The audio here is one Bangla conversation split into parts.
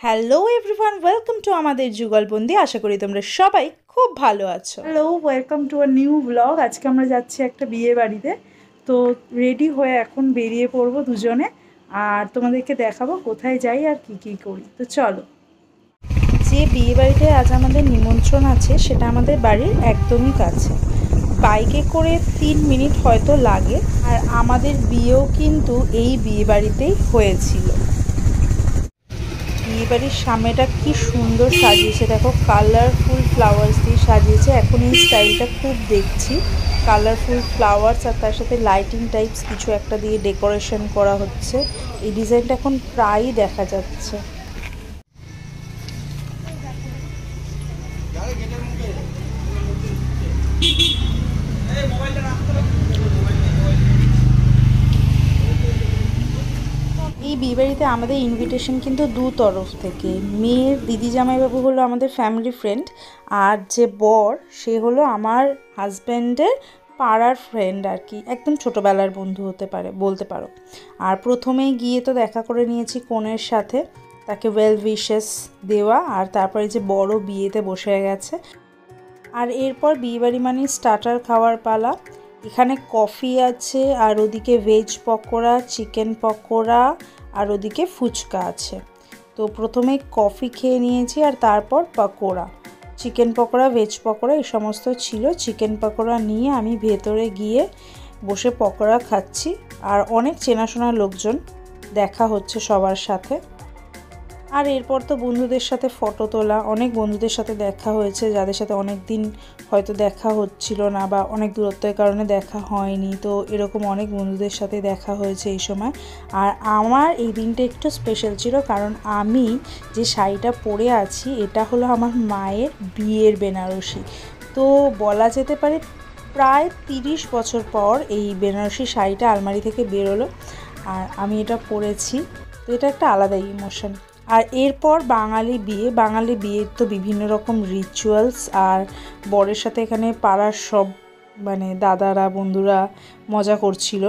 হ্যালো এভরিওয়ান, ওয়েলকাম টু আমাদের যুগলবন্দি। আশা করি তোমরা সবাই খুব ভালো আছো। Hello, welcome to a new blog. আজকে আমরা যাচ্ছি একটা বিয়ে বাড়িতে। তো রেডি হয়ে এখন বেরিয়ে পড়বো দুজনে, আর তোমাদেরকে দেখাবো কোথায় যাই আর কি কি করি। তো চলো। যে বিয়ে বাড়িতে আজ আমাদের নিমন্ত্রণ আছে সেটা আমাদের বাড়ির একদমই কাছে, বাইকে করে 3 মিনিট হয়তো লাগে। আর আমাদের বিয়েও কিন্তু এই বিয়ে বাড়িতেই হয়েছিল। বিয়েবাড়ির সামনেটা কি সুন্দর সাজিয়েছে, দেখো কালারফুল ফ্লাওয়ার্স দিয়ে সাজিয়েছে। এখন এই স্টাইলটা খুব দেখছি, কালারফুল ফ্লাওয়ার্স আর তার সাথে লাইটিং টাইপস কিছু একটা দিয়ে ডেকোরেশন করা হচ্ছে। এই ডিজাইনটা এখন প্রায়ই দেখা যাচ্ছে। এই বিয়েবাড়িতে আমাদের ইনভিটেশন কিন্তু দু তরফ থেকে। মেয়ের দিদি জামাইবাবু হলো আমাদের ফ্যামিলি ফ্রেন্ড, আর যে বর সে হলো আমার হাজব্যান্ডের পাড়ার ফ্রেন্ড আর কি, একদম ছোটোবেলার বন্ধু হতে পারে বলতে পারো। আর প্রথমেই গিয়ে তো দেখা করে নিয়েছি কনের সাথে, তাকে ওয়েল উইশেস দেওয়া, আর তারপরে যে বড় বিয়েতে বসে গেছে। আর এরপর বিয়েবাড়ি মানে স্টার্টার খাওয়ার পালা। এখানে কফি আছে, আর ওদিকে ভেজ পকোড়া, চিকেন পকোড়া, আর ওদিকে ফুচকা আছে। তো প্রথমে কফি খেয়ে নিয়েছি, আর তারপর পকোড়া, চিকেন পকোড়া, ভেজ পকোড়া এই সমস্ত ছিল। চিকেন পকোড়া নিয়ে আমি ভেতরে গিয়ে বসে পকোড়া খাচ্ছি। আর অনেক চেনাশোনা লোকজন দেখা হচ্ছে সবার সাথে। আর এরপর তো বন্ধুদের সাথে ফটো তোলা, অনেক বন্ধুদের সাথে দেখা হয়েছে যাদের সাথে অনেক দিন হয়তো দেখা হচ্ছিল না, বা অনেক দূরত্বের কারণে দেখা হয়নি। তো এরকম অনেক বন্ধুদের সাথে দেখা হয়েছে এই সময়। আর আমার এই দিনটা একটু স্পেশাল ছিল, কারণ আমি যে শাড়িটা পরে আছি এটা হলো আমার মায়ের বিয়ের বেনারসি। তো বলা যেতে পারে প্রায় 30 বছর পর এই বেনারসি শাড়িটা আলমারি থেকে বেরোলো, আর আমি এটা পরেছি। তো এটা একটা আলাদা ইমোশন। আর এরপর বাঙালি বিয়ের তো বিভিন্ন রকম রিচুয়ালস, আর বরের সাথে এখানে পাড়ার সব মানে দাদারা বন্ধুরা মজা করছিল।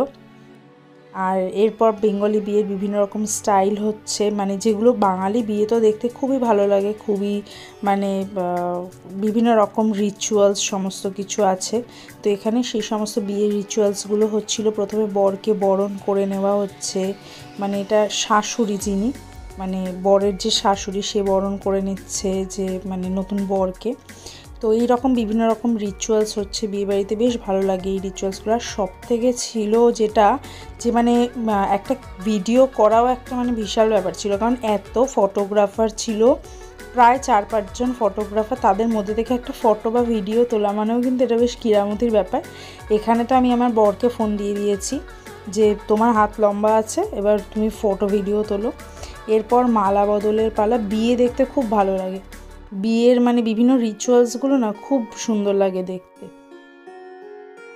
আর এরপর বেঙ্গলি বিয়ের বিভিন্ন রকম স্টাইল হচ্ছে, মানে যেগুলো বাঙালি বিয়ে তো দেখতে খুবই ভালো লাগে, খুবই মানে বিভিন্ন রকম রিচুয়ালস সমস্ত কিছু আছে। তো এখানে সেই সমস্ত বিয়ের রিচুয়ালসগুলো হচ্ছিল। প্রথমে বরকে বরণ করে নেওয়া হচ্ছে, মানে এটা শাশুড়ি যিনি, মানে বরের যে শাশুড়ি সে বরণ করে নিচ্ছে যে মানে নতুন বরকে। তো এই রকম বিভিন্ন রকম রিচুয়ালস হচ্ছে বিয়েবাড়িতে, বেশ ভালো লাগে এই রিচুয়ালসগুলো। আর সব থেকে ছিল যেটা যে মানে একটা ভিডিও করাও একটা মানে বিশাল ব্যাপার ছিল, কারণ এত ফটোগ্রাফার ছিল, প্রায় 4-5 জন ফটোগ্রাফার, তাদের মধ্যে থেকে একটা ফটো বা ভিডিও তোলা মানেও কিন্তু এটা বেশ কিরামতির ব্যাপার। এখানে তো আমি আমার বরকে ফোন দিয়ে দিয়েছি যে তোমার হাত লম্বা আছে, এবার তুমি ফটো ভিডিও তোলো। এরপর মালা বদলের পালা। বিয়ে দেখতে খুব ভালো লাগে, বিয়ের মানে বিভিন্ন রিচুয়ালসগুলো না খুব সুন্দর লাগে দেখতে।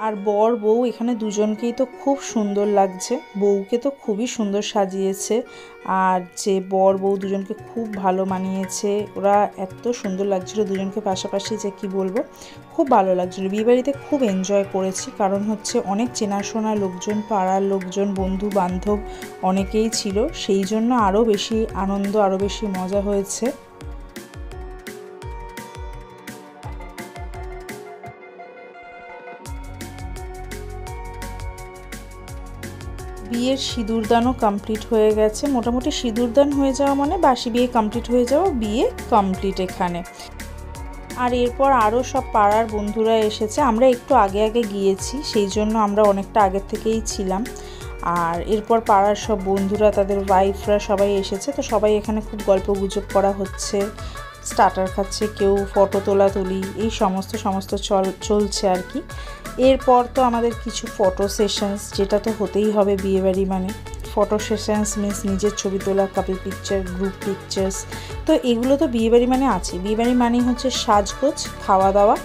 আর বর বউ এখানে দুজনকেই তো খুব সুন্দর লাগছে, বউকে তো খুবই সুন্দর সাজিয়েছে, আর যে বর বউ দুজনকে খুব ভালো মানিয়েছে। ওরা এত সুন্দর লাগছিল দুজনকে পাশাপাশি যে কি বলবো, খুব ভালো লাগছিল। বিয়েবাড়িতে খুব এনজয় করেছি, কারণ হচ্ছে অনেক চেনাশোনা লোকজন, পাড়ার লোকজন, বন্ধু বান্ধব অনেকেই ছিল, সেই জন্য আরও বেশি আনন্দ, আরও বেশি মজা হয়েছে। বিয়ের সিঁদুরদানও কমপ্লিট হয়ে গেছে, মোটামুটি সিঁদুরদান হয়ে যাওয়া মানে বাসি বিয়ে কমপ্লিট হয়ে যাওয়া, বিয়ে কমপ্লিট এখানে। আর এরপর আরও সব পাড়ার বন্ধুরা এসেছে, আমরা একটু আগে আগে গিয়েছি সেই জন্য আমরা অনেকটা আগের থেকেই ছিলাম। আর এরপর পাড়ার সব বন্ধুরা তাদের ওয়াইফরা সবাই এসেছে, তো সবাই এখানে খুব গল্প গুজব করা হচ্ছে, স্টার্টার খাচ্ছে, কেউ ফটো তোলাতুলি, এই সমস্ত চলছে আর কি। এরপর তো আমাদের কিছু ফটো সেশনস, যেটা তো হতেই হবে বিয়েবাড়ি মানে। ফটো সেশনস মিনস নিজের ছবি তোলা, কাপল পিকচার, গ্রুপ পিকচার্স, তো এগুলো তো বিয়েবাড়ি মানে আছে। বিয়েবাড়ি মানেই হচ্ছে সাজগোজ, খাওয়া দাওয়া,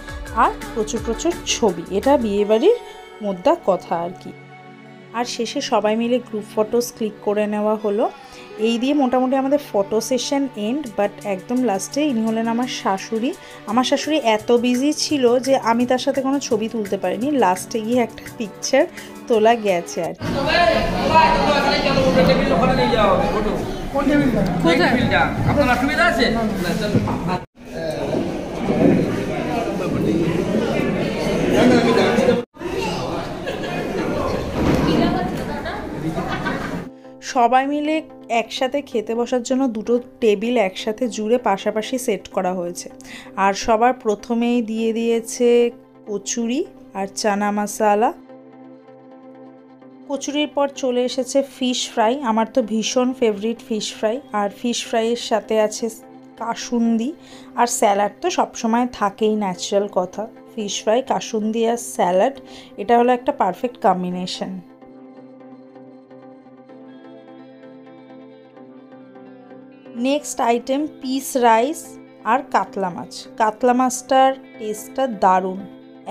আর প্রচুর প্রচুর ছবি, এটা বিয়েবাড়ির মোদ্দা কথা আর কি। আর শেষে সবাই মিলে গ্রুপ ফটোস ক্লিক করে নেওয়া হলো। এই দিয়ে মোটামুটি আমাদের ফটো সেশন এন্ড। বাট একদম লাস্টে ইনি হলেন আমার শাশুড়ি। আমার শাশুড়ি এত বিজি ছিল যে আমি তার সাথে কোনো ছবি তুলতে পারিনি, লাস্টে গিয়ে একটা পিকচার তোলা গেছে আর কি। আপনার অসুবিধা আছে? সবাই মিলে একসাথে খেতে বসার জন্য দুটো টেবিল একসাথে জুড়ে পাশাপাশি সেট করা হয়েছে। আর সবার প্রথমেই দিয়ে দিয়েছে কচুরি আর চানা মশালা। কচুরির পর চলে এসেছে ফিশ ফ্রাই। আমার তো ভীষণ ফেভারিট ফিশ ফ্রাই। আর ফিশ ফ্রাইয়ের সাথে আছে কাসুন্দি আর স্যালাড তো সবসময় থাকেই, ন্যাচারাল কথা। ফিশ ফ্রাই, কাসুন্দি আর স্যালাড, এটা হলো একটা perfect combination. Next item peas rice আর কাতলা মাছ। কাতলা মাছটার টেস্টটা দারুণ,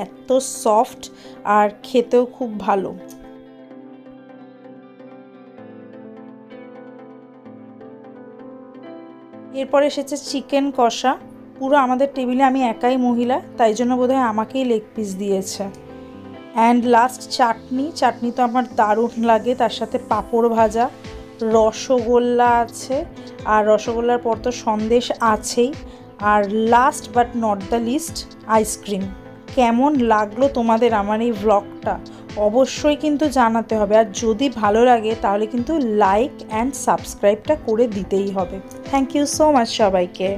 এত সফট আর খেতেও খুব ভালো। এরপর এসেছে চিকেন কষা। পুরো আমাদের টেবিলে আমি একাই মহিলা, তাই জন্য বোধহয় আমাকেই লেগ পিস দিয়েছে। অ্যান্ড লাস্ট চাটনি। চাটনি তো আমার দারুণ লাগে, তার সাথে পাঁপড় ভাজা, রসগোল্লা আছে, আর রসগোল্লার পর তো সন্দেশ আছেই, আর last but not the least ice cream. কেমন লাগলো তোমাদের আমার এই ব্লগটা অবশ্যই কিন্তু জানাতে হবে। আর যদি ভালো লাগে তাহলে কিন্তু লাইক অ্যান্ড সাবস্ক্রাইবটা করে দিতেই হবে। থ্যাংক ইউ সো মাচ সবাইকে।